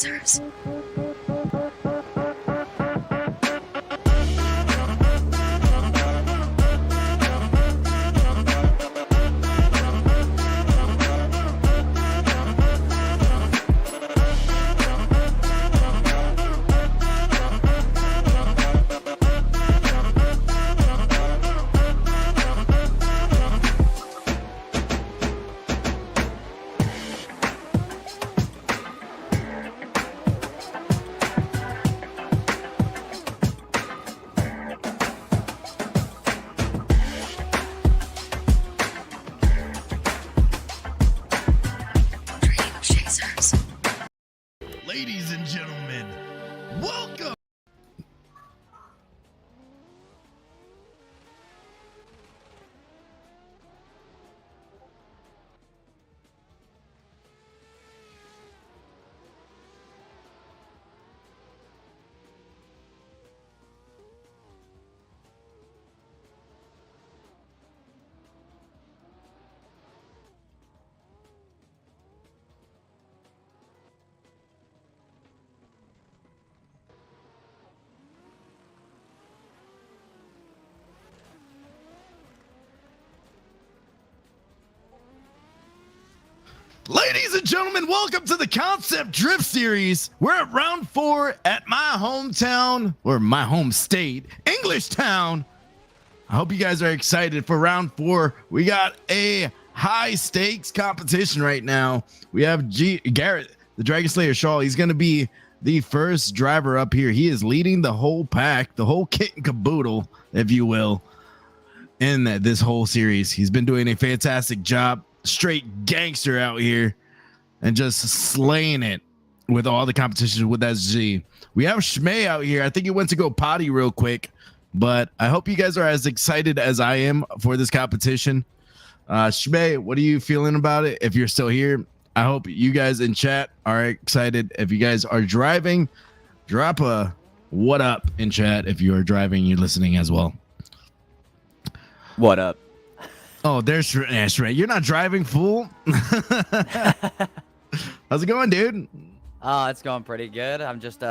chasers. Ladies and gentlemen, welcome. Ladies and gentlemen, welcome to the Concept Drift Series. We're at round 4 at my hometown, or my home state, Englishtown. I hope you guys are excited for round 4. We got a high stakes competition right now. We have Garrett, the Dragon Slayer Shaw. He's going to be the first driver up here. He is leading the whole pack, the whole kit and caboodle, if you will, in this whole series. He's been doing a fantastic job. Straight gangster out here and just slaying it with all the competitions with SG. We have Shmei out here. I think he went to go potty real quick, but I hope you guys are as excited as I am for this competition. Shmei, what are you feeling about it? If you're still here, I hope you guys in chat are excited. If you guys are driving, drop a what up in chat. If you are driving, you're listening as well. What up? Oh, there's right. You're not driving, fool. How's it going, dude? Oh, it's going pretty good. I'm just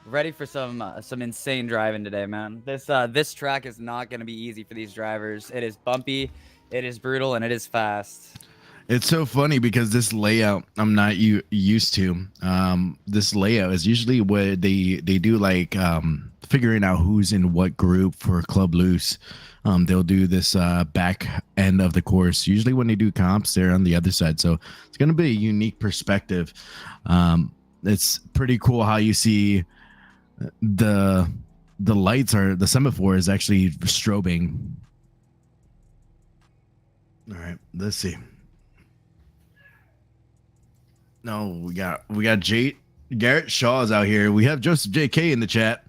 ready for some insane driving today, man. This track is not going to be easy for these drivers. It is bumpy, it is brutal, and it is fast. It's so funny because this layout I'm not used to. This layout is usually where they do like figuring out who's in what group for Club Loose. They'll do this back end of the course. Usually when they do comps, they're on the other side. So it's going to be a unique perspective. It's pretty cool how you see the lights are, the semaphore is actually strobing. All right, let's see. No, we got Garrett Shaw's out here. We have Joseph JK in the chat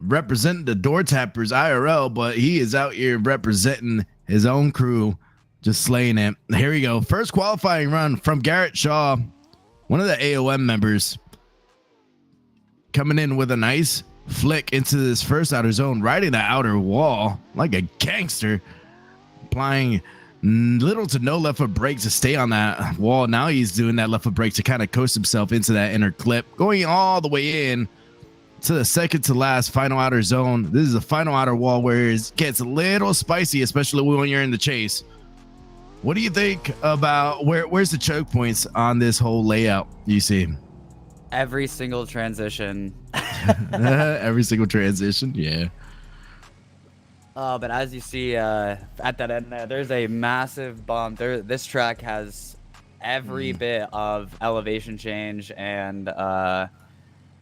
representing the Door Tappers IRL, but he is out here representing his own crew, just slaying it. Here we go. First qualifying run from Garrett Shaw, one of the AOM members, coming in with a nice flick into this first outer zone, riding the outer wall like a gangster, applying little to no left foot brake to stay on that wall. Now he's doing that left foot brake to kind of coast himself into that inner clip, going all the way in to the second to last final outer zone. This is the final outer wall where it gets a little spicy, especially when you're in the chase. What do you think about where's the choke points on this whole layout you see? Every single transition. Every single transition, yeah. But as you see at that end there's a massive bump. This track has every bit of elevation change and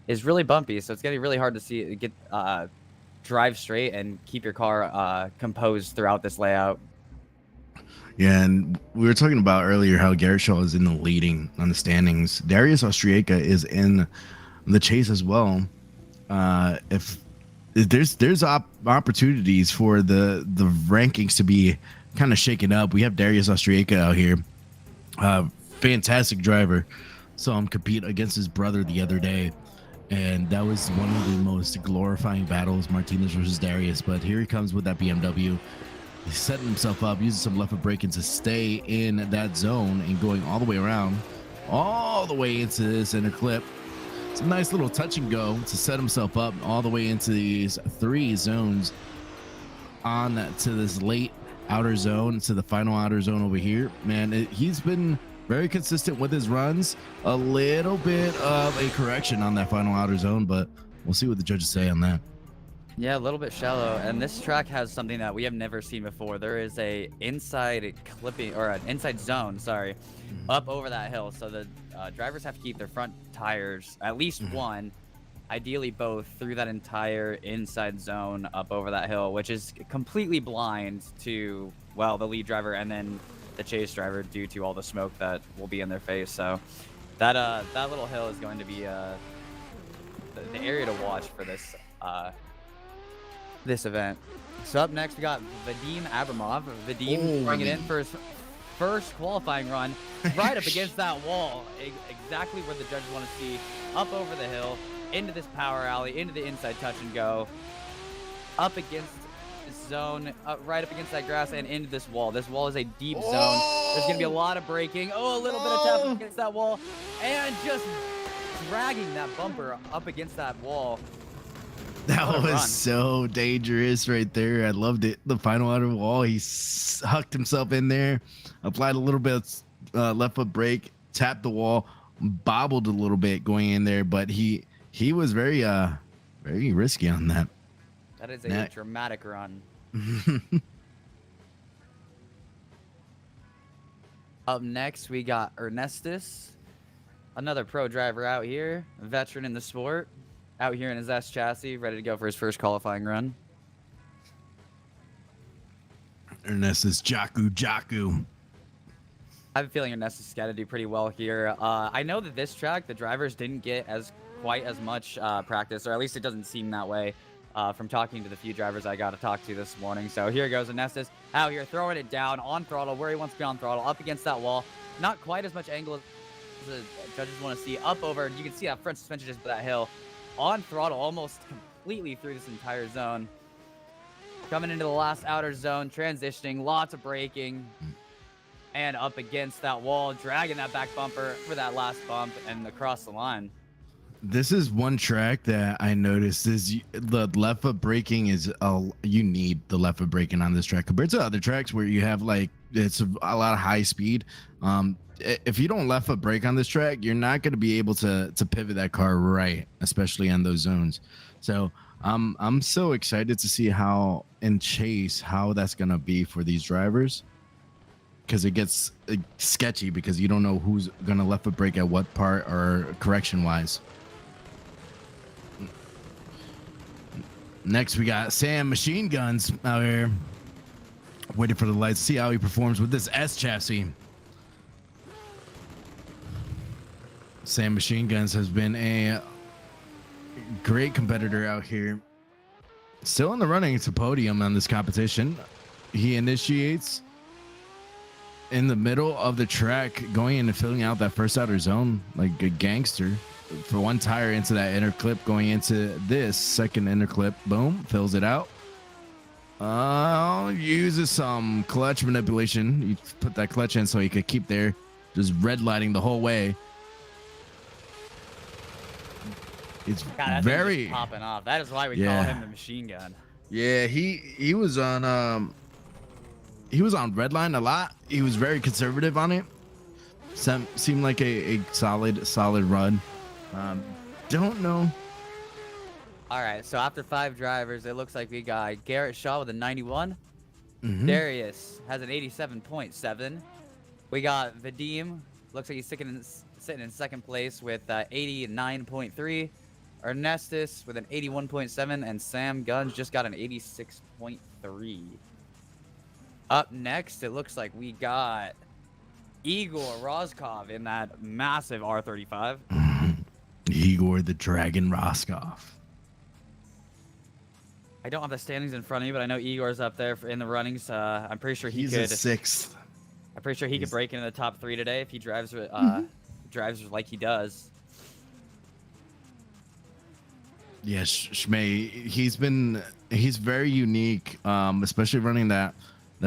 is really bumpy, so it's getting really hard to drive straight and keep your car composed throughout this layout. Yeah, and we were talking about earlier how Garrett Shaw is in the leading on the standings. Darius Austriaca is in the chase as well. If there's opportunities for the rankings to be kind of shaken up. We have Darius Austriaca out here, fantastic driver. Saw him compete against his brother the other day, and that was one of the most glorifying battles, Martinez versus Darius. But here he comes with that BMW. He's setting himself up, using some left foot braking to stay in that zone and going all the way around, all the way into this inner clip. It's a nice little touch and go to set himself up all the way into these 3 zones on to this late outer zone, to the final outer zone over here. Man, he's been very consistent with his runs. A little bit of a correction on that final outer zone, but we'll see what the judges say on that. Yeah, a little bit shallow, and this track has something that we have never seen before. There is a inside clipping, or an inside zone, sorry, up over that hill. So the drivers have to keep their front tires, at least one, ideally both, through that entire inside zone up over that hill, which is completely blind to, well, the lead driver and then the chase driver due to all the smoke that will be in their face. So that that little hill is going to be the area to watch for this this event. So up next we got Vadim Abramov. Vadim bringing it in for his first qualifying run, right up against that wall, exactly where the judges want to see, up over the hill, into this power alley, into the inside touch and go, up against zone, right up against that grass and into this wall. This wall is a deep zone. There's gonna be a lot of braking. A little bit of tapping against that wall, and just dragging that bumper up against that wall. That was so dangerous right there. I loved it. The final outer wall, he hucked himself in there, applied a little bit of left foot brake, tapped the wall, bobbled a little bit going in there, but he was very risky on that. That is a dramatic run. Up next, we got Ernestus, another pro driver out here, a veteran in the sport, out here in his S chassis, ready to go for his first qualifying run. Ernestus Jaku. I have a feeling Ernestus is going to do pretty well here. I know that this track, the drivers didn't get quite as much practice, or at least it doesn't seem that way from talking to the few drivers I got to talk to this morning. So here goes Ernestus out here throwing it down on throttle, where he wants to be on throttle, up against that wall. Not quite as much angle as the judges want to see. Up over, you can see that front suspension just that hill. On throttle almost completely through this entire zone. Coming into the last outer zone, transitioning, lots of braking, and up against that wall, dragging that back bumper for that last bump and across the line. This is one track that I noticed is the left foot braking is you need the left foot braking on this track compared to other tracks where you have like it's a lot of high speed. If you don't left foot brake on this track, you're not going to be able to pivot that car right, especially on those zones. So I'm so excited to see how that's going to be for these drivers, because it gets sketchy because you don't know who's going to left foot brake at what part or correction wise. Next, we got Sam Machine Guns out here, waiting for the lights to see how he performs with this S chassis. Sam Machine Guns has been a great competitor out here. Still in the running to podium on this competition. He initiates in the middle of the track, going in and filling out that first outer zone like a gangster. For one tire into that inner clip, going into this second inner clip, boom, fills it out. Uses some clutch manipulation. You put that clutch in so he could keep there, just redlining the whole way. It's very popping off. That is why we call him the machine gun. Yeah, he was on redline a lot. He was very conservative on it. Seemed like a solid run. Don't know. All right, so after 5 drivers, it looks like we got Garrett Shaw with a 91. Darius has an 87.7. We got Vadim. Looks like he's sitting in second place with 89.3. Ernestus with an 81.7, and Sam Guns just got an 86.3. Up next, it looks like we got Igor Rozkov in that massive R35. Igor the Dragon Roskov. I don't have the standings in front of me, but I know Igor's up there in the runnings. I'm pretty sure he's a 6th. I'm pretty sure he could break into the top 3 today if he drives like he does. Yeah, Shmei, he's very unique, especially running that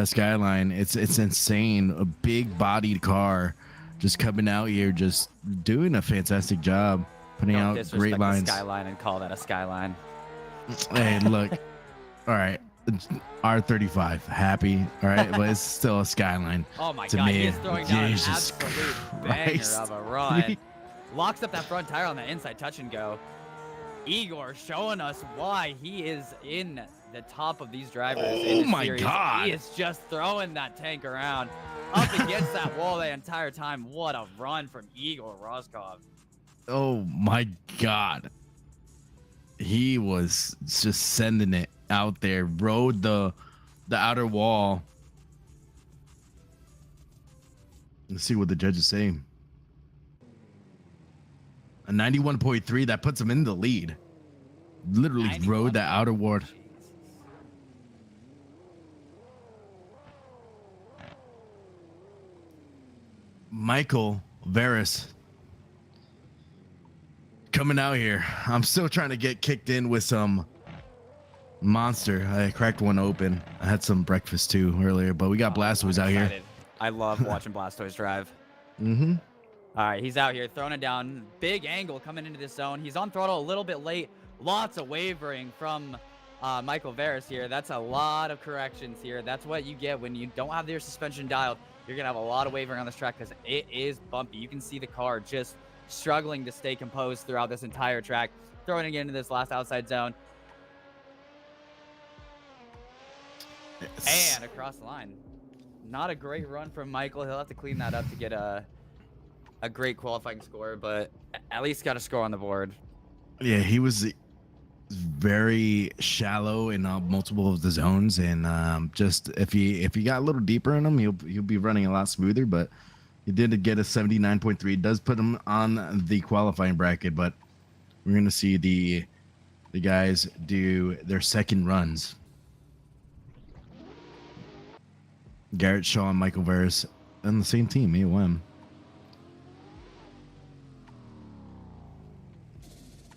Skyline. It's insane. A big bodied car just coming out here, just doing a fantastic job. putting Don't out disrespect great the lines. skyline and call that a skyline. Hey, look. All right. R35, happy. All right. But it's still a skyline. Oh my to God, me. he is throwing down an Jesus absolute Christ. banger of a run. Locks up that front tire on the inside touch and go. Igor showing us why he is in the top of these drivers in this my series. God. He is just throwing that tank around up against that wall the entire time. What a run from Igor Rosskov. Oh my God. He was just sending it out there, rode the outer wall. Let's see what the judges say. A 91.3, that puts him in the lead. Literally rode that outer wall. Michael Veras coming out here. I'm still trying to get kicked in with some Monster. I cracked one open. I had some breakfast too earlier, but we got Blastoise out here. I love watching Blastoise drive. Mm-hmm. All right, he's out here throwing it down. Big angle coming into this zone. He's on throttle a little bit late. Lots of wavering from Michael Veras here. That's a lot of corrections here. That's what you get when you don't have your suspension dialed. You're going to have a lot of wavering on this track because it is bumpy. You can see the car just struggling to stay composed throughout this entire track. Throwing it into this last outside zone. And across the line. Not a great run from Michael. He'll have to clean that up to get a great qualifying score, but at least got a score on the board. Yeah, he was very shallow in multiple of the zones, and just if he got a little deeper in them, he'll be running a lot smoother. But he did get a 79.3. It does put him on the qualifying bracket, but we're gonna see the guys do their second runs. Garrett Shaw and Michael Veras on the same team, AOM.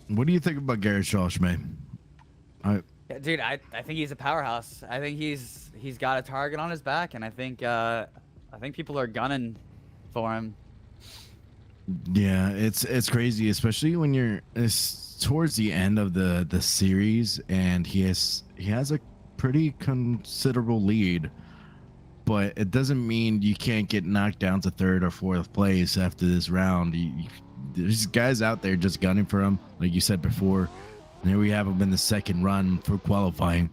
What do you think about Garrett Shaw, Shmay? Yeah, dude, I think he's a powerhouse. I think he's got a target on his back, and I think people are gunning for him. Yeah, it's crazy, especially when it's towards the end of the series, and he has a pretty considerable lead. But it doesn't mean you can't get knocked down to third or fourth place after this round. There's guys out there just gunning for him, like you said before. And here we have him in the second run for qualifying.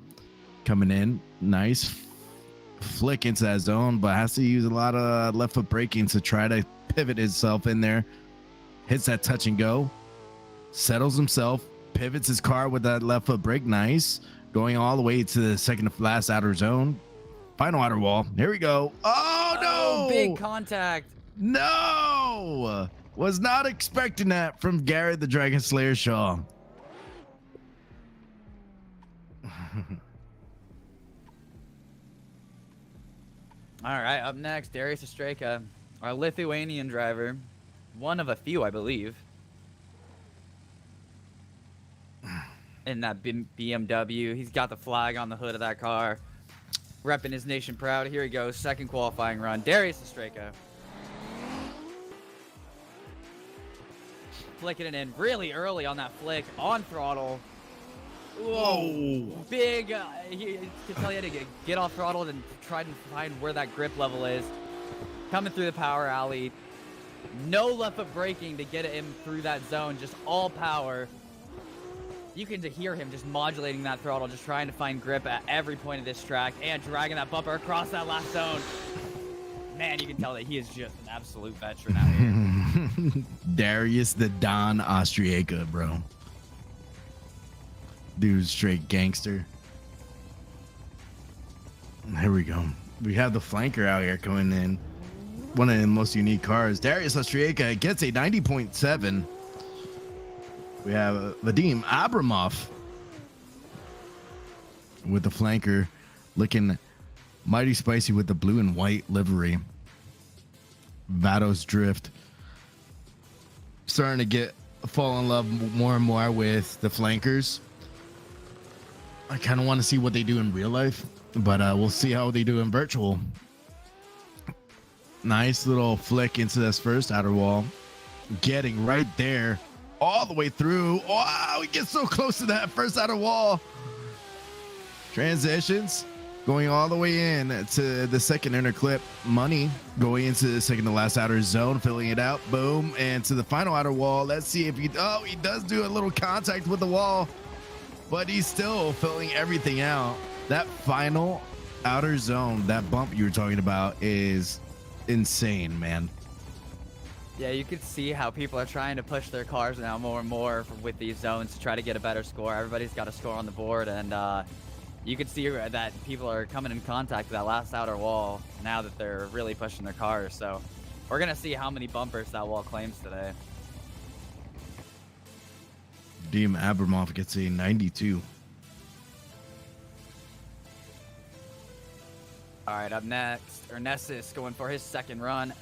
Coming in, nice flick into that zone, but has to use a lot of left foot braking to try to pivot himself in there. Hits that touch and go. Settles himself, pivots his car with that left foot brake. Nice. Going all the way to the second to last outer zone. Final outer wall. Here we go. Oh, no. Big contact. No. Was not expecting that from Garrett the Dragon Slayer Shaw. All right, up next, Darius Ostreka, our Lithuanian driver. One of a few, I believe. In that BMW. He's got the flag on the hood of that car. Repping his nation proud. Here he goes. Second qualifying run. Darius Ostreka. Flicking it in really early on that flick. On throttle. Whoa. Big. He can tell you how to get off throttle and try to find where that grip level is. Coming through the power alley. No left foot braking to get him through that zone. Just all power. You can hear him just modulating that throttle, just trying to find grip at every point of this track and dragging that bumper across that last zone. Man, you can tell that he is just an absolute veteran out here. Darius the Don Ostriega, bro. Dude's straight gangster. Here we go. We have the flanker out here coming in. One of the most unique cars. Darius Ostriega gets a 90.7. We have Vadim Abramov with the flanker, looking mighty spicy with the blue and white livery. Vados Drift starting to fall in love more and more with the flankers. I kind of want to see what they do in real life, but we'll see how they do in virtual. Nice little flick into this first outer wall, getting right there all the way through. Wow, we get so close to that first outer wall. Transitions going all the way in to the second inner clip. Money going into the second to last outer zone, filling it out. Boom. And to the final outer wall. Let's see if he does do a little contact with the wall, but he's still filling everything out. That final outer zone, that bump you were talking about, is insane, man. Yeah, you can see how people are trying to push their cars now more and more with these zones to try to get a better score. Everybody's got a score on the board, and you can see that people are coming in contact with that last outer wall now that they're really pushing their cars. So we're going to see how many bumpers that wall claims today. Deem Abramoff gets a 92. All right, up next, Ernestus going for his second run.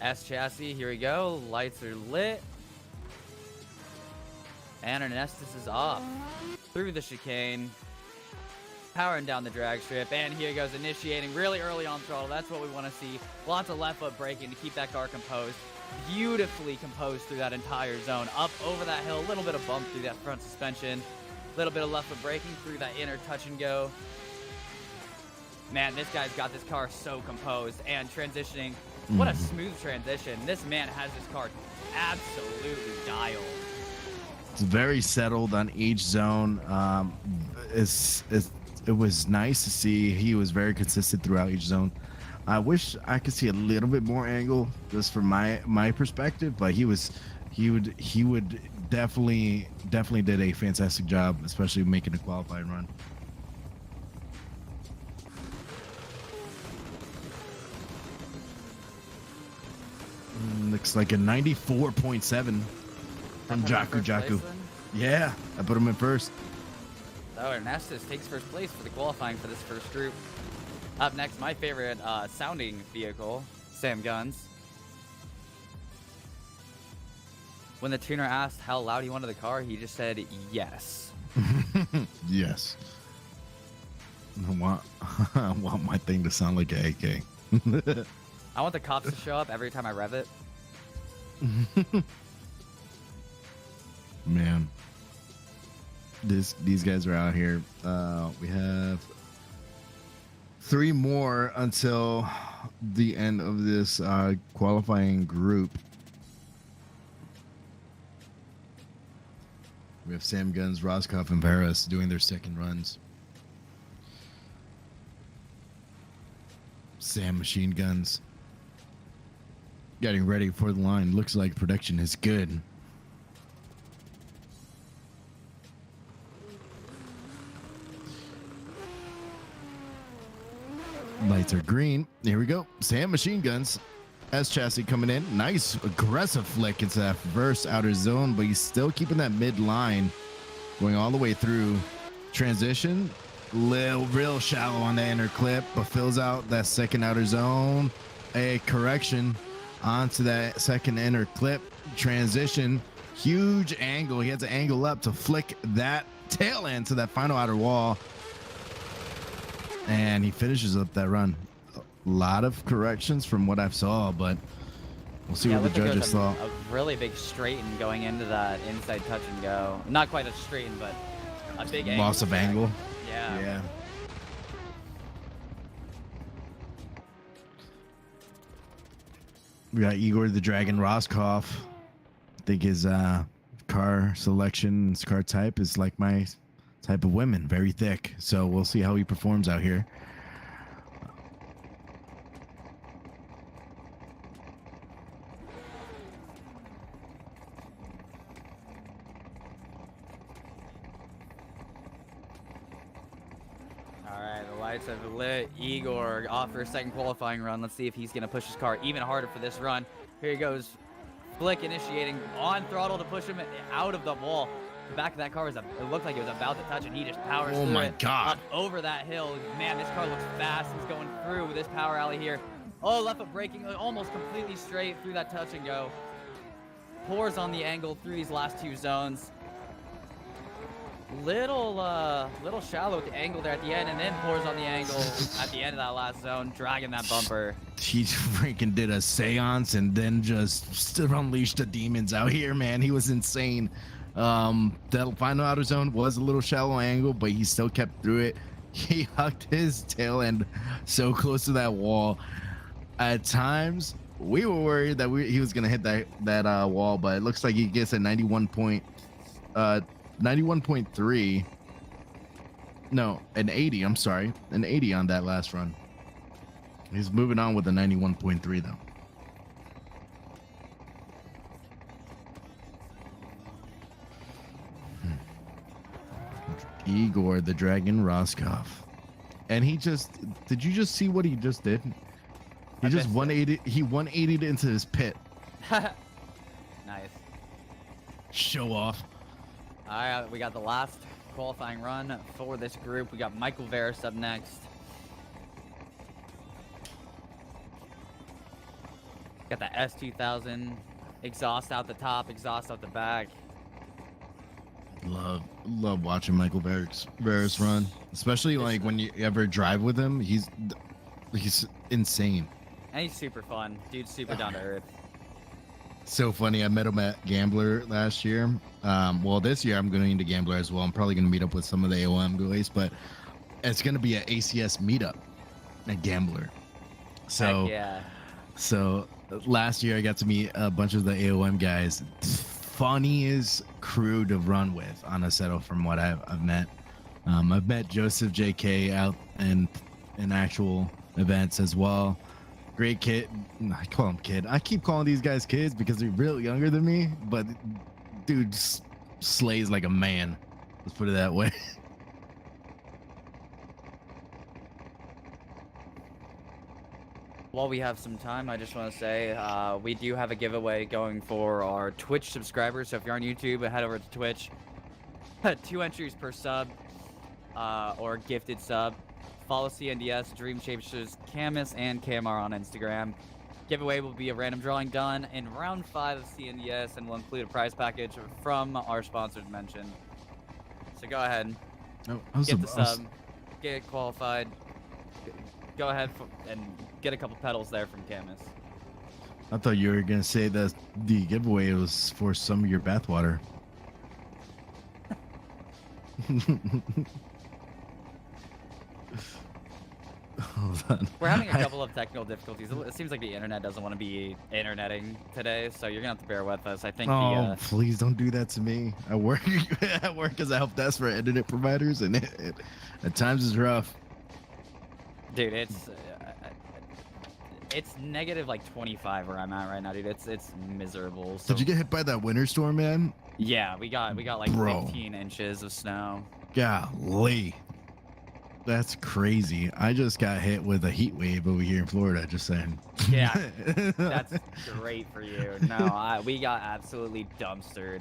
S chassis, here we go. Lights are lit. And Ernestus is off through the chicane, powering down the drag strip, and here he goes, initiating really early on throttle. That's what we want to see. Lots of left foot braking to keep that car composed. Beautifully composed through that entire zone. Up over that hill, a little bit of bump through that front suspension, a little bit of left foot braking through that inner touch and go. Man, this guy's got this car so composed and transitioning. What a smooth transition. This man has this car absolutely dialed. It's very settled on each zone. It was nice to see he was very consistent throughout each zone. I wish I could see a little bit more angle just from my perspective, but he would definitely did a fantastic job, especially making a qualifying run. Looks like a 94.7 from Jaku. Yeah, I put him in first. So Ernestus takes first place for the qualifying for this first group. Up next, my favorite sounding vehicle, Sam Guns. When the tuner asked how loud he wanted the car, he just said yes. Yes. I want my thing to sound like an AK. I want the cops to show up every time I rev it. Man, these guys are out here. We have 3 more until the end of this qualifying group. We have Sam Guns, Roscoff, and Paris doing their second runs. Sam Machine Guns getting ready for the line. Looks like production is good. Lights are green. Here we go. Sam Machine Guns. S chassis coming in. Nice aggressive flick into that first outer zone, but he's still keeping that mid line, going all the way through. Transition. Real shallow on the inner clip, but fills out that second outer zone. A correction onto that second inner clip. Transition. Huge angle. He has to angle up to flick that tail end to that final outer wall. And he finishes up that run. A lot of corrections from what I saw, but we'll see what the judges saw. A really big straighten going into that inside touch and go. Not quite a straighten, but a big angle. Loss of angle. Yeah. Yeah. We got Igor the Dragon Roscoff. I think his car selection, his car type is like my type of women, very thick. So we'll see how he performs out here. All right, the lights have lit. Igor off for a second qualifying run. Let's see if he's going to push his car even harder for this run. Here he goes. Flick initiating on throttle to push him out of the wall. The back of that car was, it looked like it was about to touch, and he just powers through my it, God. up over that hill. Man, this car looks fast. He's going through this power alley here. Oh, left foot braking almost completely straight through that touch and go. Pours on the angle through these last 2 zones. Little shallow with the angle there at the end, and then pours on the angle at the end of that last zone, dragging that bumper. He freaking did a seance and then just unleashed the demons out here, man. He was insane. That final outer zone was a little shallow angle, but he still kept through it. He hucked his tail end so close to that wall. At times, we were worried that he was gonna hit that wall, but it looks like he gets a 91.3. No, an 80. I'm sorry, an 80 on that last run. He's moving on with a 91.3 though. Igor the Dragon Roscoff. And he did you just see what he just did? He just 180'd, he 180'd into his pit. Nice. Show off. All right, we got the last qualifying run for this group. We got Michael Veris up next. Got the S2000 exhaust out the top, exhaust out the back. Love watching Michael Veris run, especially like when you ever drive with him. He's insane. And he's super fun. Dude's super down to earth. So funny. I met him at Gambler last year. Well, this year I'm going to Gambler as well. I'm probably going to meet up with some of the AOM guys, but it's going to be an ACS meetup at Gambler. So Heck yeah. So last year I got to meet a bunch of the AOM guys. Funniest crew to run with on Aceto from what I've met. I've met Joseph JK out in actual events as well. Great kid. I call him kid. I keep calling these guys kids because they're real younger than me, but dude slays like a man. Let's put it that way. While we have some time, I just want to say we do have a giveaway going for our Twitch subscribers. So if you're on YouTube, head over to Twitch. 2 entries per sub or gifted sub. Follow CNDS, Dream Shapeshifters, Camus, and KMR on Instagram. Giveaway will be a random drawing done in round 5 of CNDS and will include a prize package from our sponsors mentioned. So go ahead, get the sub, get qualified. Go ahead and get a couple pedals there from Camus. I thought you were gonna say that the giveaway was for some of your bathwater. We're having a couple of technical difficulties. It seems like the internet doesn't want to be interneting today, so you're gonna have to bear with us. I think. Oh, please don't do that to me. I work as a help desk for internet providers, and it at times is rough. Dude, it's negative like 25 where I'm at right now, dude. It's miserable. So. Did you get hit by that winter storm, man? Yeah, we got like 15 inches of snow. Golly. That's crazy. I just got hit with a heat wave over here in Florida, just saying. Yeah, that's great for you. No, we got absolutely dumpstered.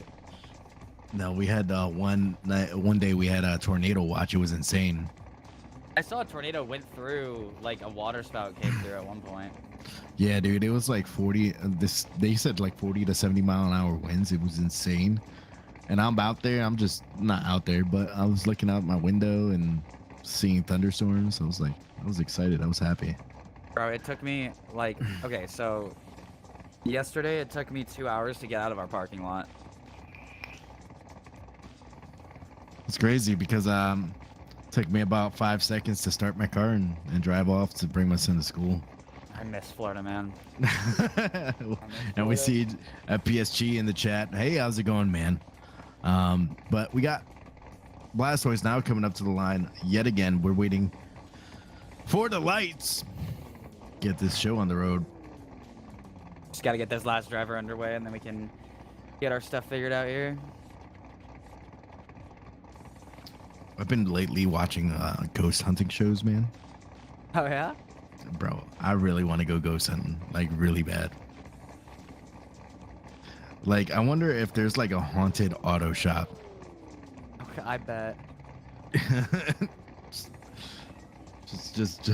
No, we had one day we had a tornado watch. It was insane. I saw a tornado went through, like a water spout came through at one point. Yeah, dude, it was like 40. They said like 40 to 70 mile an hour winds. It was insane. And I'm out there. I'm just not out there, but I was looking out my window and seeing thunderstorms. I was excited. I was happy. Bro, it took me like, okay, so yesterday it took me 2 hours to get out of our parking lot. It's crazy because it took me about 5 seconds to start my car and drive off to bring my son to school. I miss Florida, man. And we see at PSG in the chat, hey, how's it going, man? But we got Blastoise now coming up to the line yet again. We're waiting for the lights. Get this show on the road. Just got to get this last driver underway, and then we can get our stuff figured out here. I've been lately watching ghost hunting shows, man. Oh, yeah? Bro, I really want to go ghost hunting, like really bad. Like, I wonder if there's like a haunted auto shop. Okay, I bet. just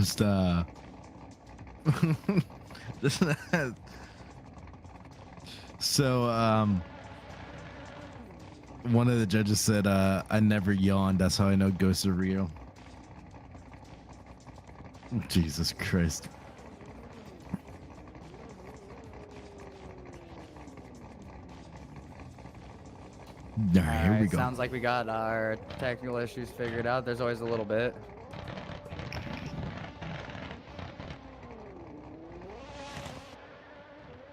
so One of the judges said, I never yawned. That's how I know ghosts are real. Jesus Christ. All right, here we go. Sounds like we got our technical issues figured out. There's always a little bit.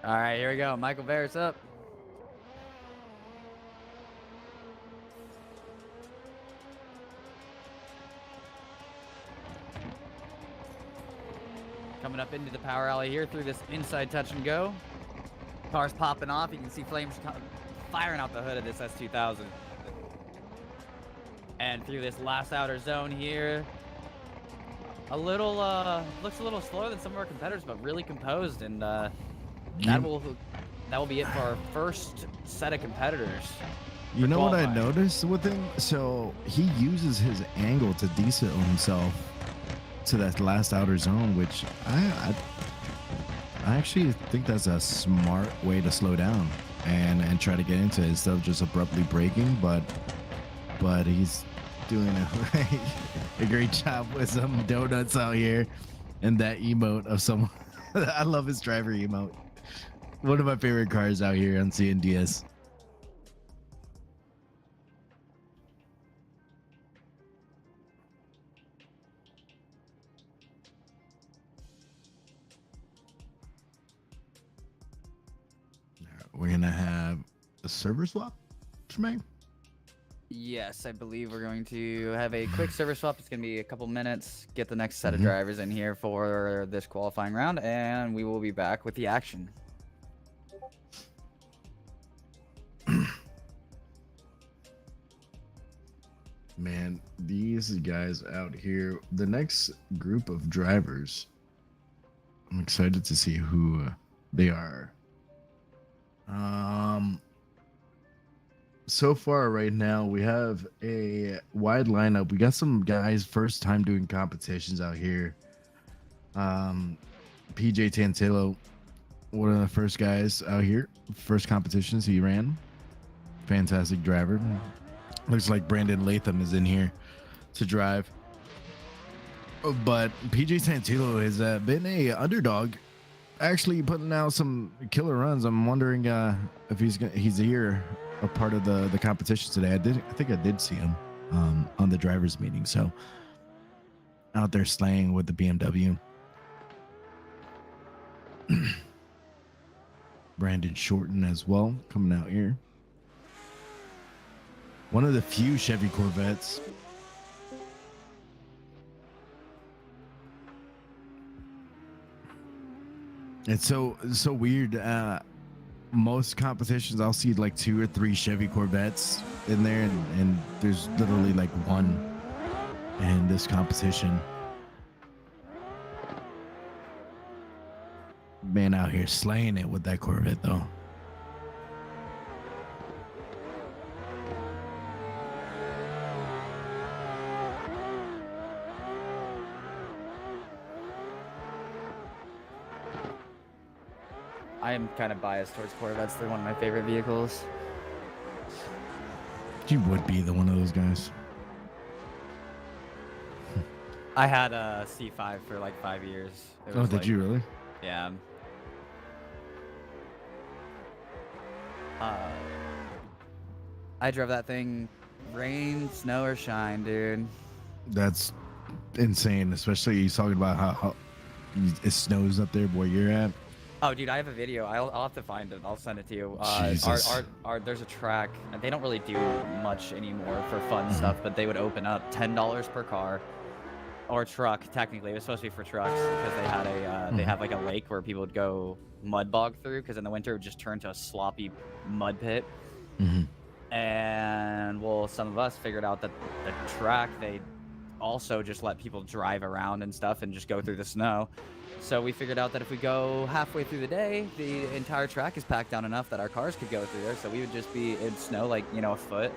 All right, here we go. Michael Barrett's up. Coming up into the power alley here through this inside touch and go. Cars popping off. You can see flames firing out the hood of this S2000. And through this last outer zone here, a little looks a little slower than some of our competitors, but really composed, and that will be it for our first set of competitors. You know what I noticed with him? So he uses his angle to decent himself to that last outer zone, which I actually think that's a smart way to slow down and try to get into it instead of just abruptly braking. But he's doing a great job with some donuts out here and that emote of someone. I love his driver emote. One of my favorite cars out here on CNDS. We're gonna have a server swap, Tremaine? Yes, I believe we're going to have a quick server swap. It's going to be a couple minutes. Get the next set of drivers in here for this qualifying round, and we will be back with the action. Man, these guys out here, the next group of drivers, I'm excited to see who they are. So far right now we have a wide lineup. We got some guys first time doing competitions out here. PJ Tantillo, one of the first guys out here, first competitions he ran. Fantastic driver. Looks like Brandon Latham is in here to drive. But PJ Tantillo has been a underdog, actually putting out some killer runs. I'm wondering if he's here, a part of the competition today. I think I did see him on the drivers meeting. So out there slaying with the BMW. Brandon Shorten as well coming out here. One of the few Chevy Corvettes. It's so weird. Most competitions I'll see like 2 or 3 Chevy Corvettes in there, and there's literally like one in this competition. Man out here slaying it with that Corvette though. I am kind of biased towards Corvettes. They're one of my favorite vehicles. You would be one of those guys. I had a C5 for like 5 years. Oh, did you really? Yeah. I drove that thing rain, snow, or shine, dude. That's insane, especially he's talking about how it snows up there where you're at. Oh, dude, I have a video. I'll have to find it. I'll send it to you. Jesus. There's a track. They don't really do much anymore for fun stuff, but they would open up $10 per car or truck. Technically, it was supposed to be for trucks because they had they have like a lake where people would go mud bog through, because in the winter it would just turn to a sloppy mud pit. And well, some of us figured out that the track, they also just let people drive around and stuff and just go through the snow. So we figured out that if we go halfway through the day, the entire track is packed down enough that our cars could go through there. So we would just be in snow, like, you know, a foot.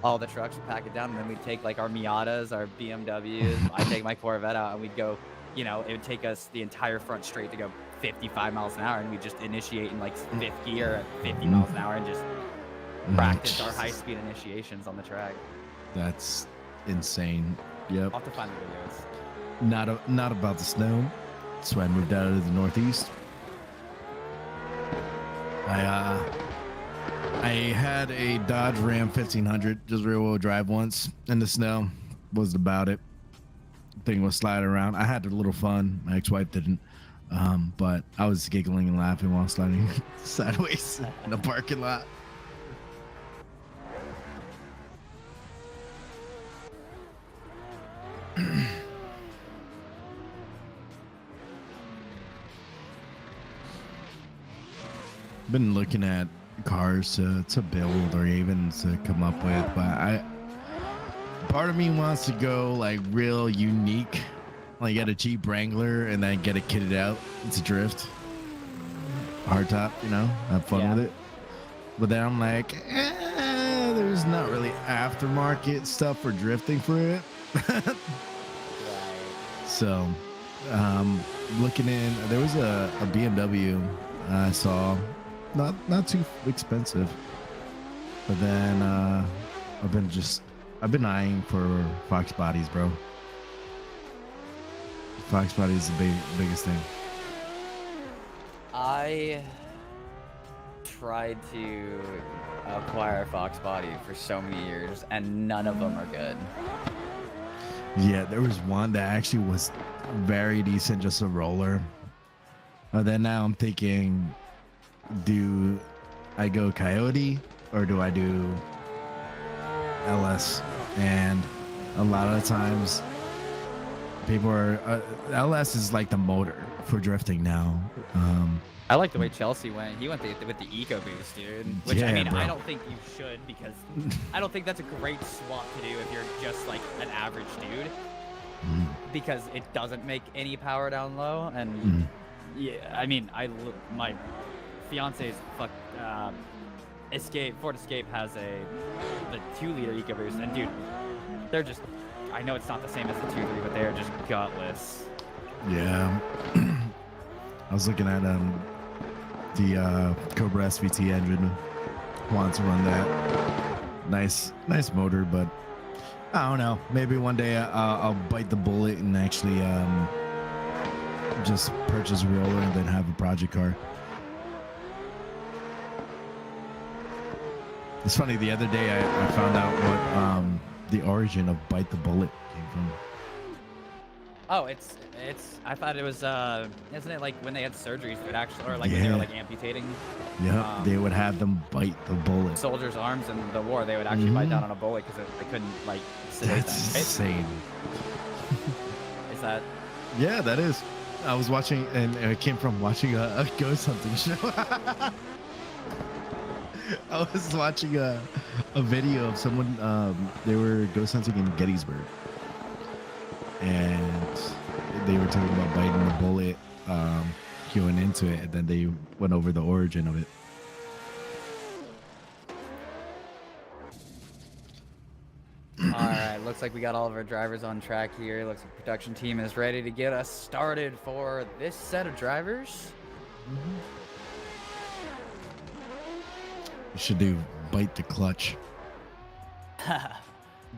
All the trucks would pack it down, and then we'd take like our Miatas, our BMWs. I'd take my Corvette out, and we'd go, you know, it would take us the entire front straight to go 55 miles an hour, and we'd just initiate in like 5th gear at 50 miles an hour and just practice our high-speed initiations on the track. That's insane. Yep. I'll have to find the videos. Not about the snow. That's why I moved out of the Northeast. I had a Dodge Ram 1500, just rear-wheel drive once in the snow. Was about it. Thing was sliding around. I had a little fun. My ex-wife didn't, but I was giggling and laughing while sliding sideways in the parking lot. Been looking at cars to build or even to come up with, but part of me wants to go like real unique, like get a Jeep Wrangler and then get it kitted out to drift, hardtop, you know, have fun with it. But then I'm like, there's not really aftermarket stuff for drifting for it. So looking in, there was a BMW I saw, not too expensive, but then I've been eyeing for Fox bodies, bro. Fox bodies is the biggest thing. I tried to acquire a Fox body for so many years, and none of them are good. Yeah, there was one that actually was very decent, just a roller. But then now I'm thinking, do I go Coyote or do I do LS? And a lot of the times people are LS is like the motor for drifting now. I like the way Chelsea went. He went with the EcoBoost, dude. Which, yeah, I mean, bro. I don't think you should, because I don't think that's a great swap to do if you're just like an average dude. Because it doesn't make any power down low, and yeah, I mean, my fiance's Ford Escape has the 2-liter EcoBoost, and dude, they're just, I know it's not the same as the 2-liter, but they're just gutless. Yeah. I was looking at the Cobra SVT engine. Want to run that. Nice motor, but I don't know. Maybe one day I'll bite the bullet and actually just purchase a roller and then have a project car. It's funny. The other day I found out what the origin of Bite the Bullet came from. Oh, it's. I thought it was. Isn't it like when they had surgeries that actually, or like when they were like amputating? Yeah, they would have them bite the bullet. Soldiers' arms in the war, they would actually bite down on a bullet because they couldn't like sedate That's them. insane. Is that? Yeah, that is. I was watching, and it came from watching a ghost hunting show. I was watching a video of someone. They were ghost hunting in Gettysburg, and they were talking about biting the bullet, queuing into it, and then they went over the origin of it. All right, looks like we got all of our drivers on track here. Looks like the production team is ready to get us started for this set of drivers. You should do bite the clutch.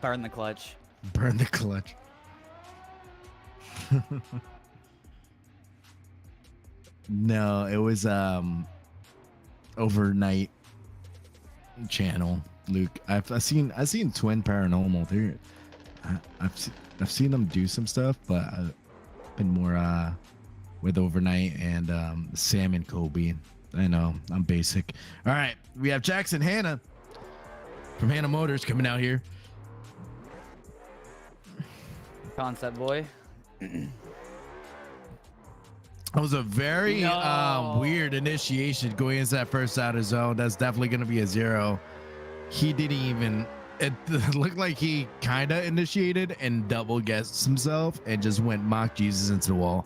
Burn the clutch. Burn the clutch. No, it was overnight channel. Luke, I've seen Twin Paranormal. I've seen them do some stuff, but I've been more with overnight and Sam and Kobe. I know I'm basic. All right, we have Jackson Hanna from Hanna Motors coming out here. Concept boy. It was a very weird initiation going into that first outer zone. That's definitely going to be a 0. He didn't even, it looked like he kind of initiated and double guessed himself and just went mock Jesus into the wall.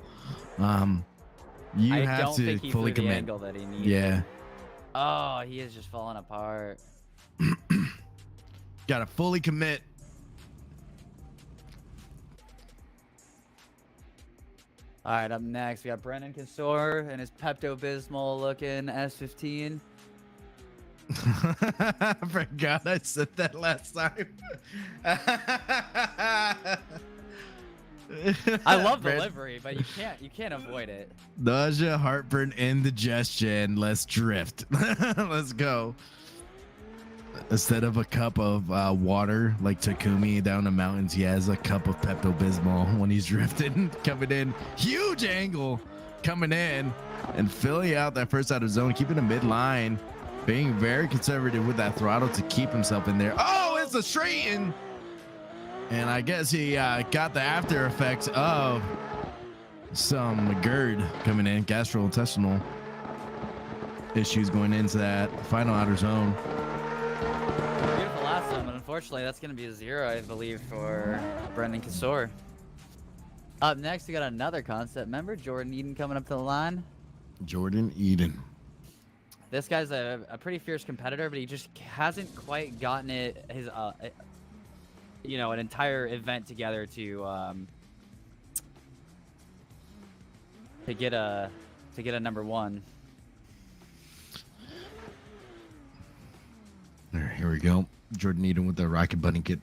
You I have don't to think he fully threw the commit. angle that he needed. Yeah. Oh, he is just falling apart. Got to fully commit. All right, up next, we got Brendan Consor and his Pepto-Bismol looking S15. I forgot I said that last time. I love the livery, but you can't avoid it. Nausea, heartburn, indigestion. Let's drift. Let's go. Instead of a cup of water like Takumi down the mountains, he has a cup of Pepto-Bismol when he's drifting. Coming in, huge angle coming in and filling out that first out of zone, keeping a midline, being very conservative with that throttle to keep himself in there. Oh, it's a straighten. And I guess he got the after effects of some GERD coming in, gastrointestinal issues going into that final outer zone. Beautiful last zone, but unfortunately that's going to be a 0, I believe, for Brendan Kasor. Up next, we got another concept member, Jordan Eden, coming up to the line. Jordan Eden. This guy's a pretty fierce competitor, but he just hasn't quite gotten it his you know, an entire event together to get a number 1. All right, here we go. Jordan Eden with the Rocket Bunny kit.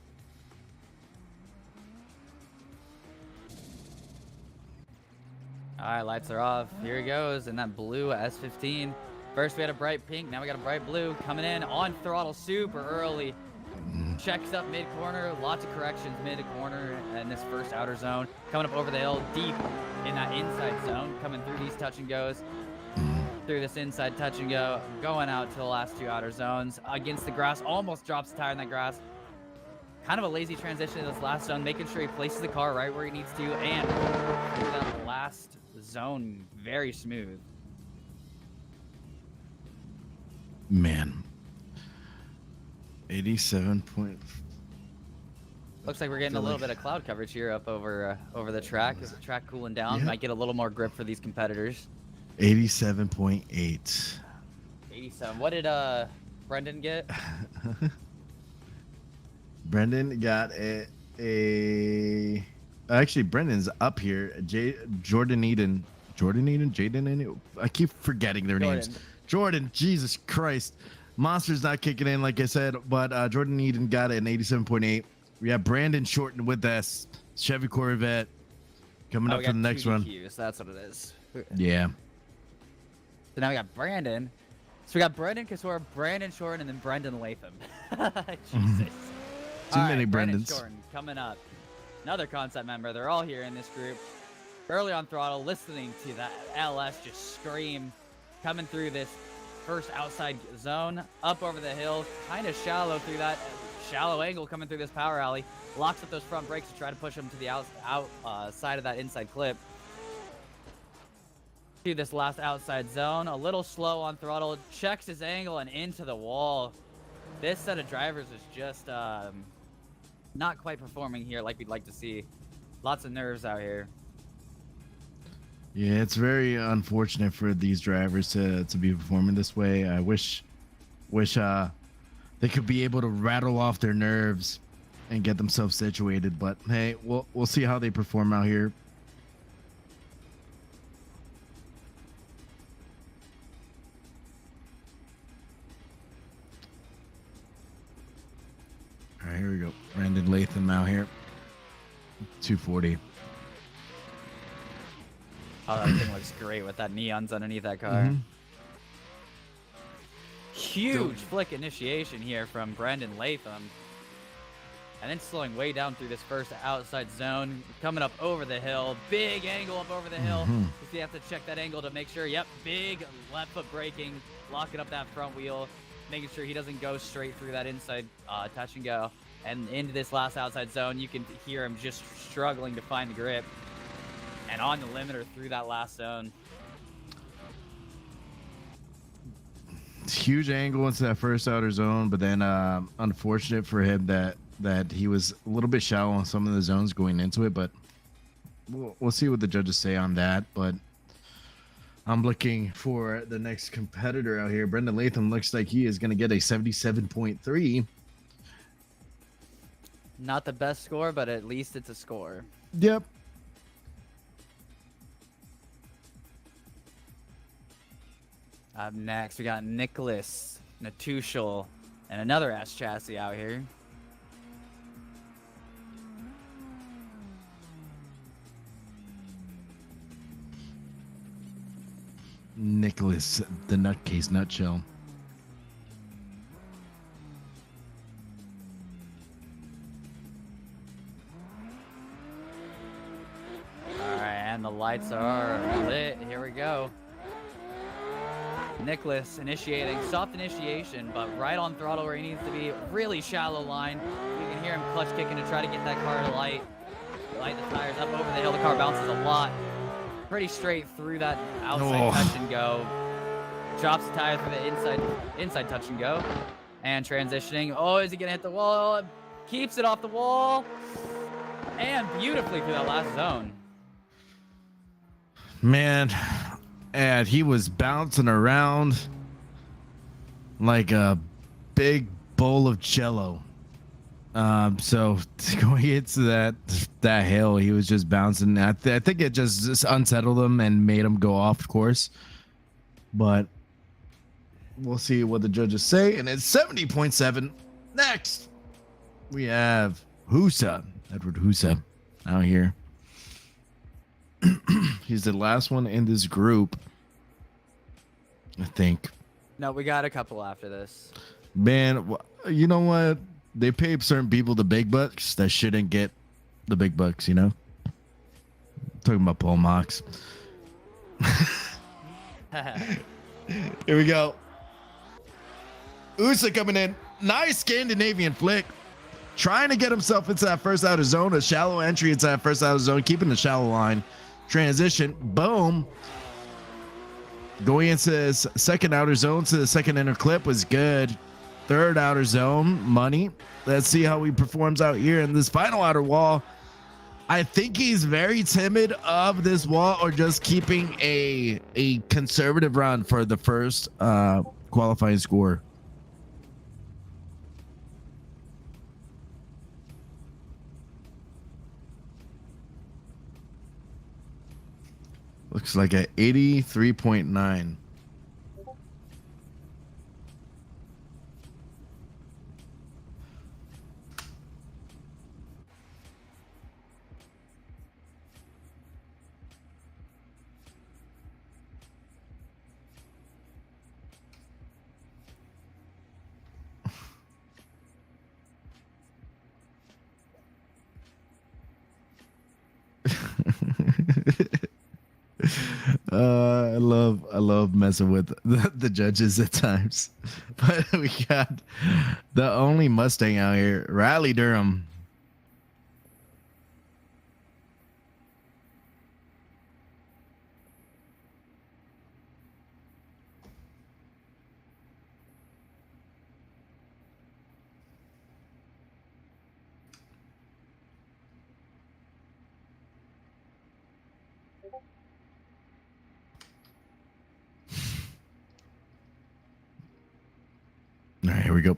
All right, lights are off. Here he goes in that blue S15. First we had a bright pink, now we got a bright blue coming in on throttle super early. Checks up mid-corner, lots of corrections mid-corner in this first outer zone. Coming up over the hill, deep in that inside zone, coming through these touch and goes. Through this inside touch and go, going out to the last 2 outer zones. Against the grass, almost drops the tire in that grass. Kind of a lazy transition to this last zone, making sure he places the car right where he needs to, and through that last zone, very smooth. Man. 87 point. Looks like we're getting a little bit of cloud coverage here up over the track. Is the track cooling down? Yeah. Might get a little more grip for these competitors. 87.8. 87. What did Brendan get? Brendan got actually Brendan's up here. Jordan Eden. Jaden. I keep forgetting their names. Jordan, Jesus Christ. Monster's not kicking in, like I said, but Jordan Eden got an 87.8. We have Brandon Shorten with us, Chevy Corvette, coming up for the next one. So that's what it is. Yeah. So now we got Brandon. So we got Brendan Kasor, Brandon Shorten, and then Brendan Latham. Jesus. Too many Brendans. Shorten coming up. Another concept member. They're all here in this group. Early on throttle, listening to that LS just scream, coming through this first outside zone, up over the hill, kind of shallow through that shallow angle, coming through this power alley, locks up those front brakes to try to push them to the outside of that inside clip. To this last outside zone, a little slow on throttle, checks his angle and into the wall. This set of drivers is just not quite performing here like we'd like to see. Lots of nerves out here. Yeah, it's very unfortunate for these drivers to be performing this way. I wish they could be able to rattle off their nerves and get themselves situated. But hey, we'll see how they perform out here. All right, here we go. Brandon Latham out here. 240. Oh, that thing looks great with that neons underneath that car. Huge flick initiation here from Brendan Latham. And then slowing way down through this first outside zone. Coming up over the hill. Big angle up over the hill. You have to check that angle to make sure. Yep, big left foot braking. Locking up that front wheel. Making sure he doesn't go straight through that inside touch and go. And into this last outside zone, you can hear him just struggling to find the grip. And on the limiter through that last zone. It's huge angle into that first outer zone, but then unfortunate for him that he was a little bit shallow on some of the zones going into it, but we'll see what the judges say on that. But I'm looking for the next competitor out here. Brendan Latham looks like he is going to get a 77.3. Not the best score, but at least it's a score. Yep. Up next, we got Nicholas and a two-shul and another S chassis out here. Nicholas, the nutcase nutshell. All right, and the lights are lit. Here we go. Nicholas initiating, soft initiation, but right on throttle where he needs to be. Really shallow line. You can hear him clutch kicking to try to get that car to light the tires up over the hill. The car bounces a lot. Pretty straight through that outside touch and go. Drops the tires for the inside touch and go. And transitioning. Oh, is he gonna hit the wall? Keeps it off the wall. And beautifully through that last zone. Man, and he was bouncing around like a big bowl of jello. So going into that hill, he was just bouncing. I think it just unsettled him and made him go off course. But we'll see what the judges say. And it's 70.7. Next, we have Edward Husa out here. He's the last one in this group, I think. No, we got a couple after this. Man, you know what? They pay certain people the big bucks that shouldn't get the big bucks, you know? Talking about Paul Mox. Here we go. Usa coming in. Nice Scandinavian flick. Trying to get himself into that first outer zone. A shallow entry into that first outer zone. Keeping the shallow line. Transition. Boom. Going into his second outer zone to the second inner clip was good. Third outer zone, money. Let's see how he performs out here in this final outer wall. I think he's very timid of this wall or just keeping a conservative run for the first qualifying score. Looks like a 83.9. I love messing with the judges at times, but we got the only Mustang out here, Riley Durham. All right, here we go.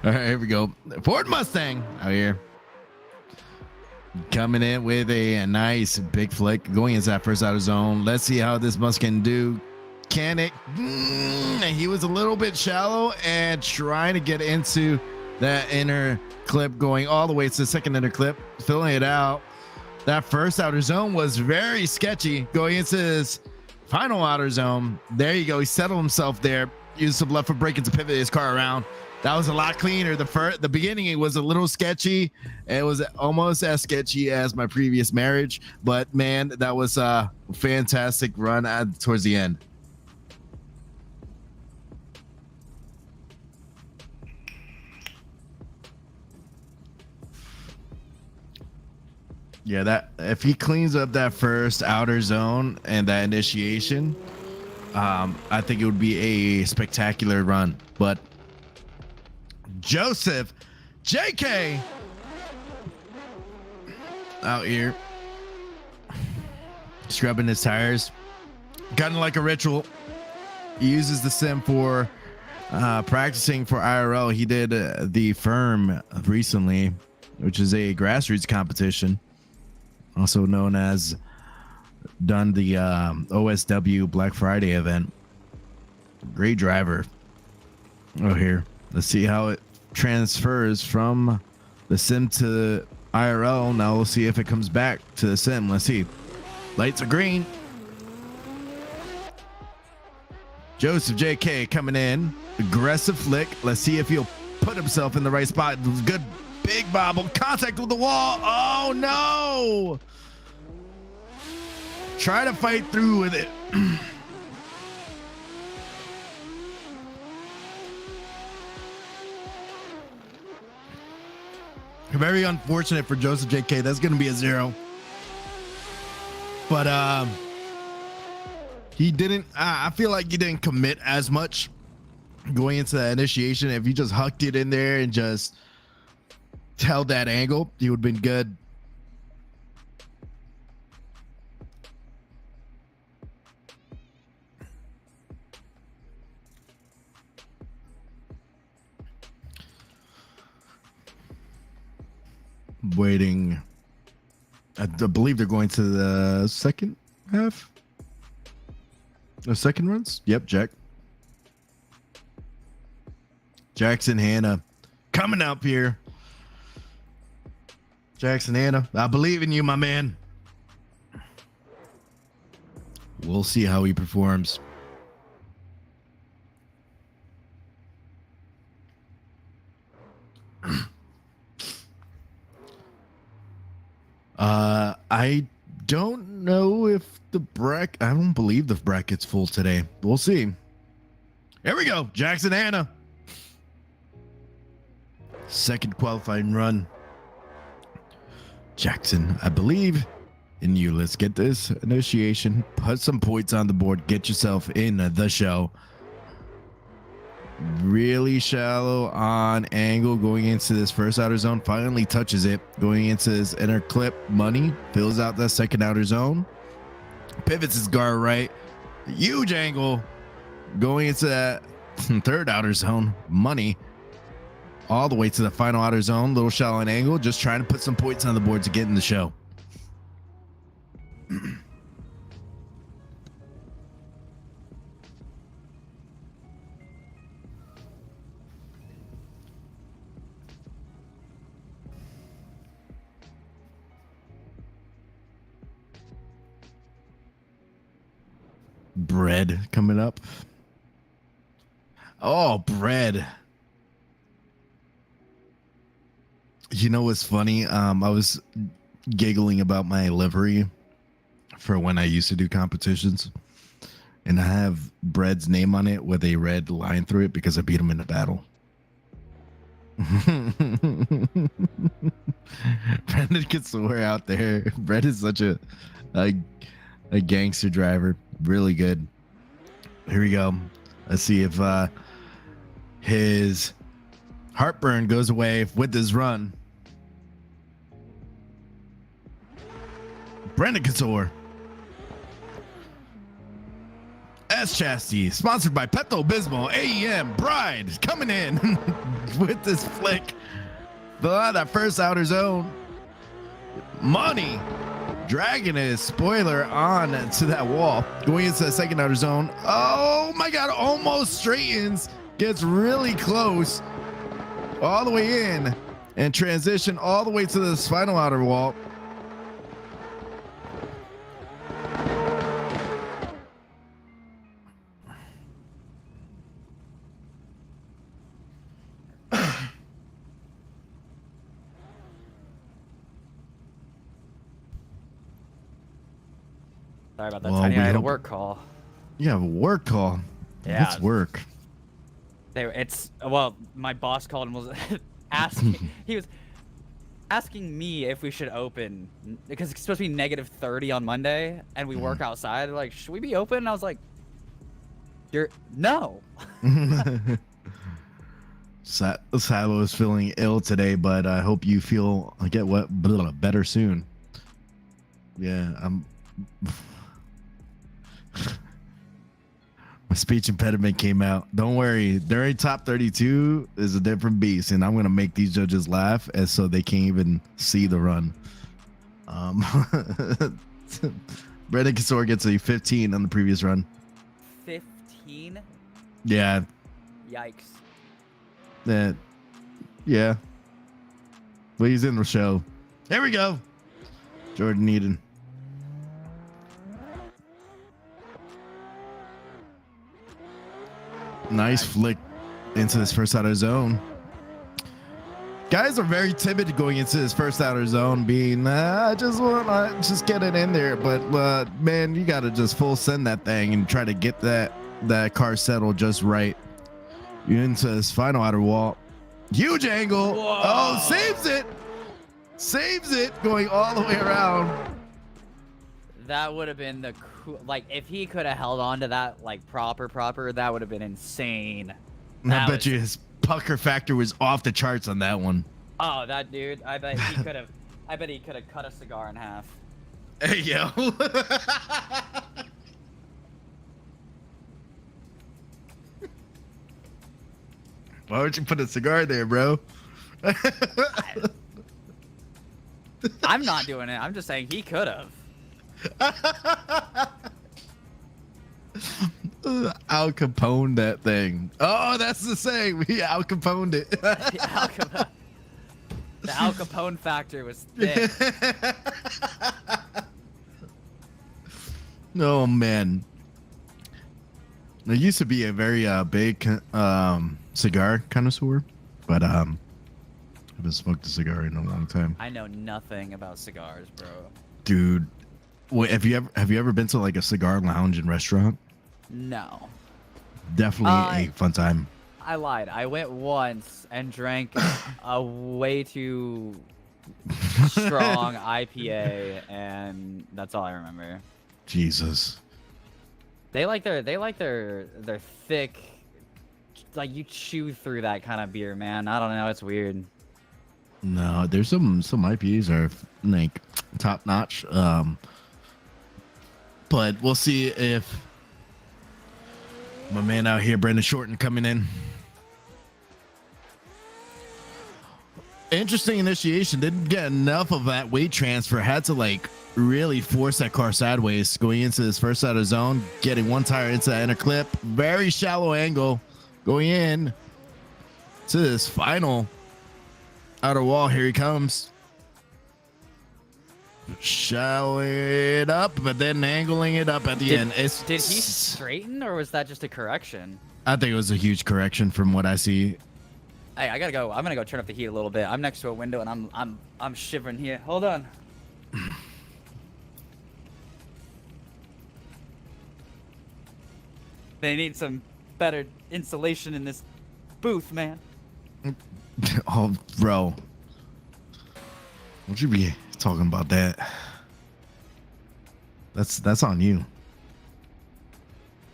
All right, here we go. Ford Mustang out here. Coming in with a nice big flick. Going into that first outer zone. Let's see how this Mustang do. Can it? He was a little bit shallow and trying to get into that inner clip. Going all the way to the second inner clip. Filling it out. That first outer zone was very sketchy. Going into his final outer zone. There you go. He settled himself there. Used some left foot braking to pivot his car around. That was a lot cleaner. The beginning, it was a little sketchy. It was almost as sketchy as my previous marriage. But, man, that was a fantastic run towards the end. Yeah, that if he cleans up that first outer zone and that initiation, I think it would be a spectacular run. But Joseph JK out here scrubbing his tires, kind of like a ritual. He uses the sim for practicing for IRL. He did the firm recently, which is a grassroots competition, also known as done the OSW Black Friday event. Great driver. Oh, here. Let's see how it transfers from the sim to IRL. Now we'll see if it comes back to the sim. Let's see. Lights are green. Joseph JK coming in. Aggressive flick. Let's see if he'll put himself in the right spot. Good big bobble. Contact with the wall. Oh, no. Try to fight through with it. Very unfortunate for Joseph JK. That's going to be a 0. But he didn't. I feel like he didn't commit as much going into that initiation. If he just hucked it in there and just held that angle, he would have been good. Waiting. I believe they're going to the second half. The second runs. Yep, Jack. Jackson Hanna coming up here. Jackson Hanna, I believe in you, my man. We'll see how he performs. I don't know if the bracket. I don't believe the bracket's full today. We'll see. Here we go. Jackson Hanna. Second qualifying run. Jackson, I believe in you. Let's get this initiation. Put some points on the board. Get yourself in the show. Really shallow on angle going into this first outer zone. Finally touches it. Going into this inner clip. Money fills out that second outer zone. Pivots his guard right. Huge angle going into that third outer zone. Money all the way to the final outer zone. Little shallow on angle. Just trying to put some points on the board to get in the show. Bread coming up. Oh, bread. You know what's funny? I was giggling about my livery for when I used to do competitions, and I have Bread's name on it with a red line through it because I beat him in a battle. Brendan gets to wear out there. Brett is such a gangster driver. Really good. Here we go. Let's see if his heartburn goes away with this run. Brendan Couture. S Chastity, sponsored by Pepto-Bismol, AEM, Bride, coming in with this flick. That first outer zone. Money dragging his spoiler on to that wall. Going into the second outer zone. Oh my God, almost straightens. Gets really close. All the way in. And transition all the way to this final outer wall. Sorry about that, Tiny. I had a work call. You have a work call? Yeah. What's work? Well, my boss called and was asking. He was asking me if we should open because it's supposed to be -30 on Monday, and we work outside. They're like, should we be open? And I was like, no. Silo is feeling ill today, but I hope you feel better soon. Yeah, my speech impediment came out. Don't worry. During top 32 is a different beast, and I'm gonna make these judges laugh, and so they can't even see the run. Brandon Casor gets a 15 on the previous run. 15? Yeah. Yikes. Yeah. But he's in the show. Here we go. Jordan Eden. Nice flick into his first outer zone. Guys are very timid going into his first outer zone, being I just want to just get it in there. But man, you got to just full send that thing and try to get that car settled just right. You're into his final outer wall. Huge angle. Whoa. Oh, saves it. Saves it going all the way around. That would have been the cool, like if he could have held on to that like proper, that would have been insane. I bet you his pucker factor was off the charts on that one. Oh, that dude! I bet he could have. I bet he could have cut a cigar in half. Hey yo. Why would you put a cigar there, bro? I'm not doing it. I'm just saying he could have. Al Capone that thing. Oh, that's the saying. We Al Caponed it. The Al Capone factor was thick. Oh man. I used to be a very big cigar connoisseur, but I haven't smoked a cigar in a long time. I know nothing about cigars, bro. Dude, wait, have you ever been to like a cigar lounge and restaurant? No. Definitely a fun time. I lied. I went once and drank a way too strong IPA, and that's all I remember. Jesus. They like their thick, like you chew through that kind of beer, man. I don't know. It's weird. No, there's some IPAs are like top notch. But we'll see if my man out here, Brendan Shorten, coming in. Interesting initiation. Didn't get enough of that weight transfer. Had to like really force that car sideways going into this first out of zone, getting one tire into that inner clip. Very shallow angle going in to this final outer wall. Here he comes. Shallow it up, but then angling it up at the end. Did he straighten, or was that just a correction? I think it was a huge correction from what I see. Hey, I gotta go. I'm gonna go turn up the heat a little bit. I'm next to a window and I'm shivering here. Hold on. They need some better insulation in this booth, man. Oh, bro. Would you be talking about that? That's on you.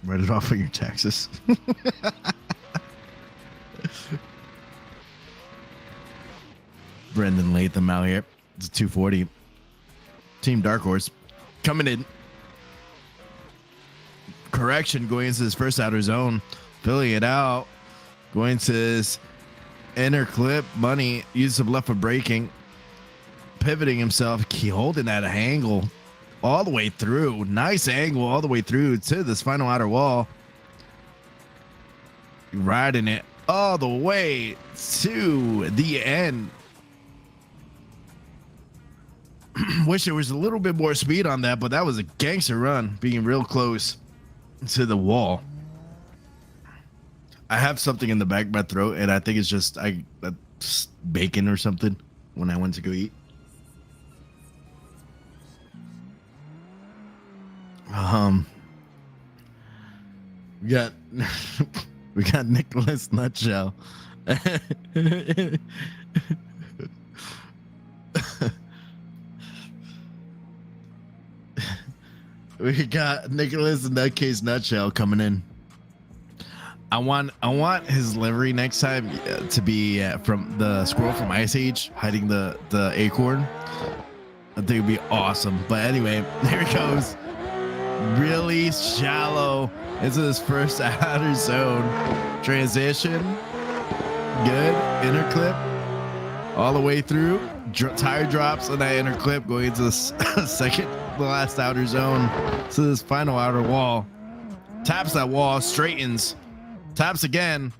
Write it off of your taxes. Brendan Latham out here. It's a 240. Team Dark Horse coming in. Correction going into his first outer zone. Filling it out. Going to his inner clip. Money. Use some left for braking. Pivoting himself. Holding that angle all the way through. Nice angle all the way through to this final outer wall. Riding it all the way to the end. Wish there was a little bit more speed on that, but that was a gangster run, being real close to the wall. I have something in the back of my throat, and I think it's just bacon or something when I went to go eat. We got we got Nicholas Nutshell. We got Nicholas in that case Nutshell coming in. I want his livery next time to be from the squirrel from Ice Age hiding the acorn. I think it'd be awesome. But anyway, there he goes. Really shallow into this first outer zone transition. Good inner clip all the way through. Tire drops on that inner clip going into the second the last outer zone to this final outer wall. Taps that wall, straightens, taps again.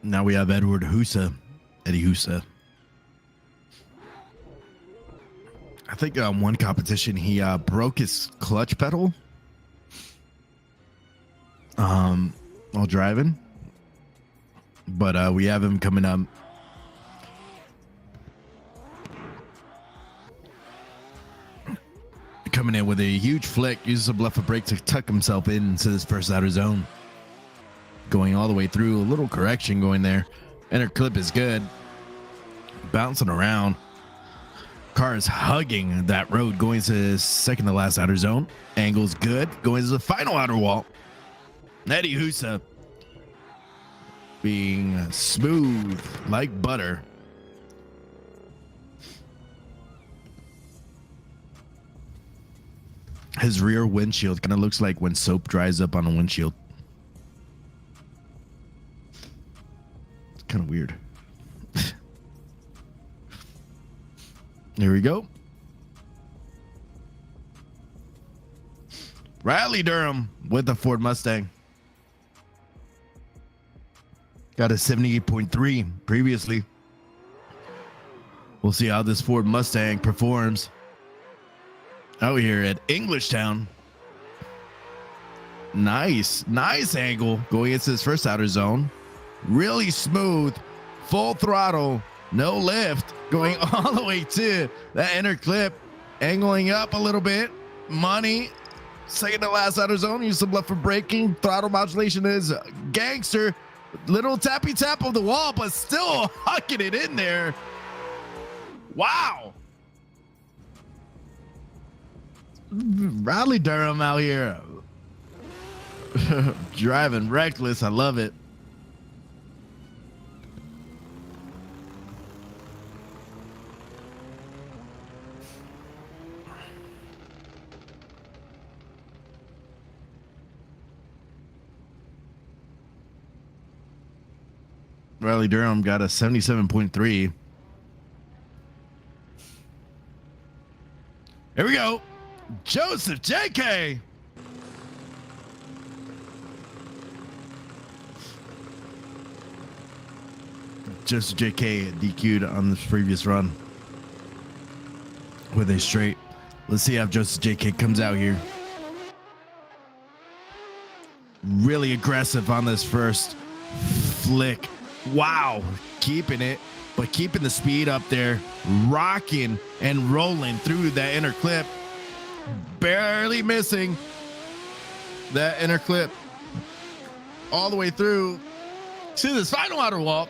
Now we have Eddie Husa. I think one competition he broke his clutch pedal while driving, but we have him coming up. Coming in with a huge flick, uses a left foot brake to tuck himself into this first outer zone. Going all the way through, a little correction going there. Inner clip is good. Bouncing around. Car is hugging that road, going to second to last outer zone. Angle's good. Going to the final outer wall. Eddie Husa being smooth like butter. His rear windshield kind of looks like when soap dries up on a windshield. It's kind of weird. Here we go. Riley Durham with the Ford Mustang. Got a 78.3 previously. We'll see how this Ford Mustang performs out here at Englishtown. Nice angle going into this first outer zone. Really smooth, full throttle, no lift, going all the way to that inner clip, angling up a little bit. Money, second to last outer zone. Use some left for braking. Throttle modulation is gangster. Little tappy tap of the wall, but still hucking it in there. Wow. Riley Durham out here driving reckless. I love it. Riley Durham got a 77.3. Here we go. Joseph JK. Joseph JK DQ'd on this previous run with a straight. Let's see how Joseph JK comes out here. Really aggressive on this first flick. Wow, keeping it, but keeping the speed up there, rocking and rolling through that inner clip, barely missing that inner clip all the way through to this final outer wall.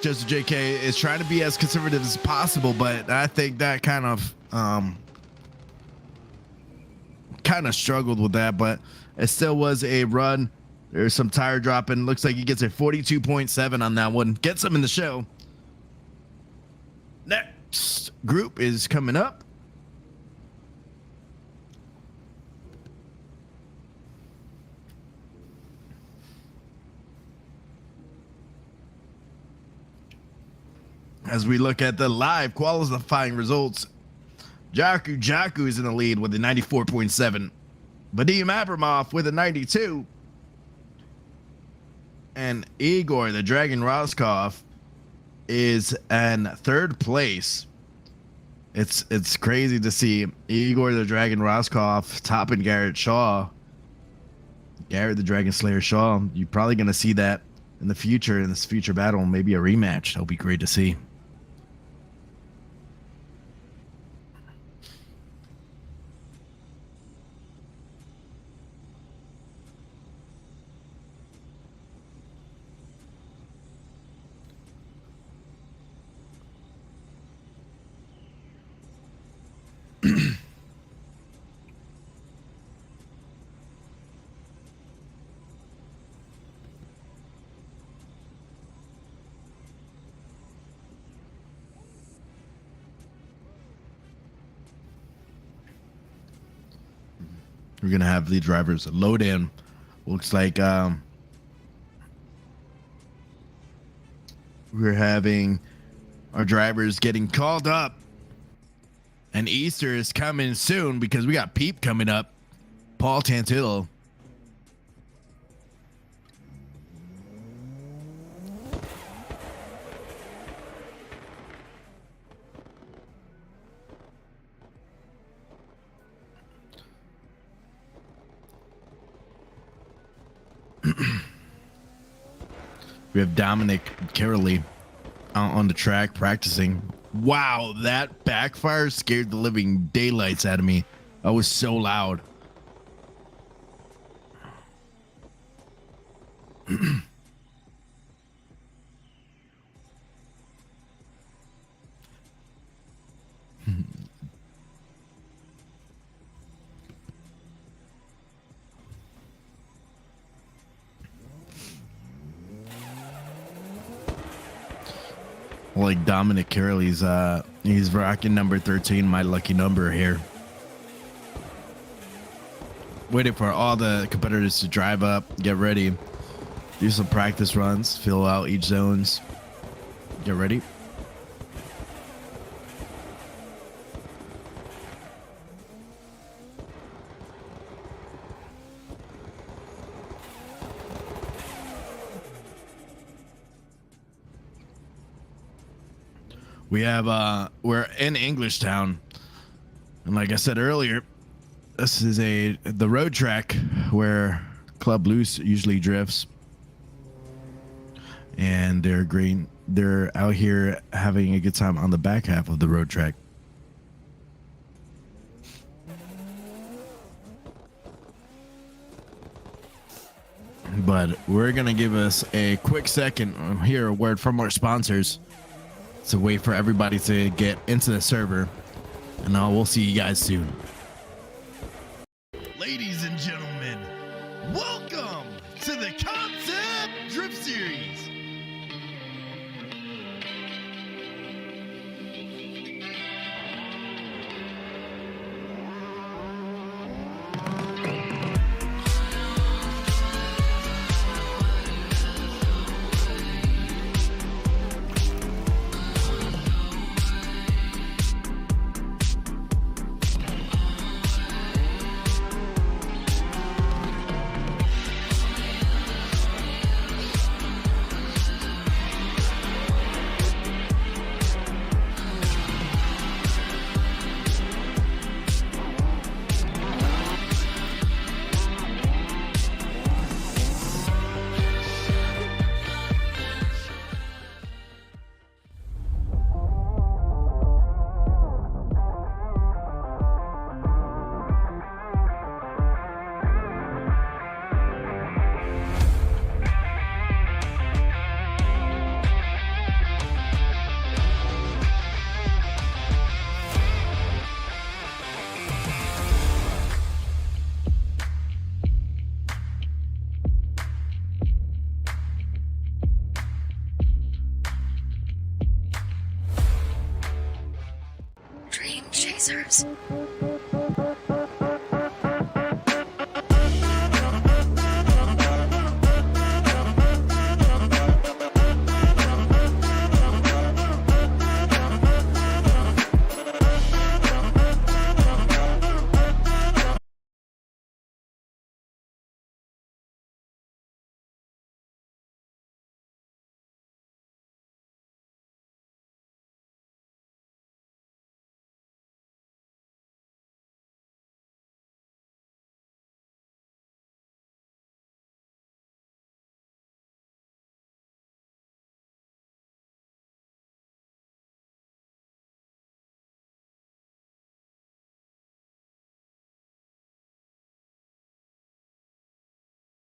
Joseph JK is trying to be as conservative as possible, but I think that kind of struggled with that, but it still was a run. There's some tire dropping. Looks like he gets a 42.7 on that one. Gets him in the show. Next group is coming up. As we look at the live qualifying results, Jaku is in the lead with a 94.7. Vadim Abramov with a 92. And Igor, the Dragon Roscoff, is in third place. It's crazy to see Igor, the Dragon Roscoff, topping Garrett Shaw. Garrett, the Dragon Slayer Shaw. You're probably going to see that in the future, in this future battle, maybe a rematch. That'll be great to see. gonna have the drivers load in. Looks like we're having our drivers getting called up, and Easter is coming soon because we got Peep coming up. Paul Tantillo. We have Dominic Carolee out on the track practicing. Wow, that backfire scared the living daylights out of me. That was so loud. Like Dominic Carolee's he's rocking number 13, my lucky number here. Waiting for all the competitors to drive up, get ready, do some practice runs, fill out each zones, get ready. We have we're in Englishtown, and like I said earlier, this is the road track where Club Loose usually drifts, and they're out here having a good time on the back half of the road track. But we're gonna give us a quick second, hear a word from our sponsors. So wait for everybody to get into the server, and we'll see you guys soon. Ladies and gentlemen, welcome to the Concept Drift Series. Dream Chasers.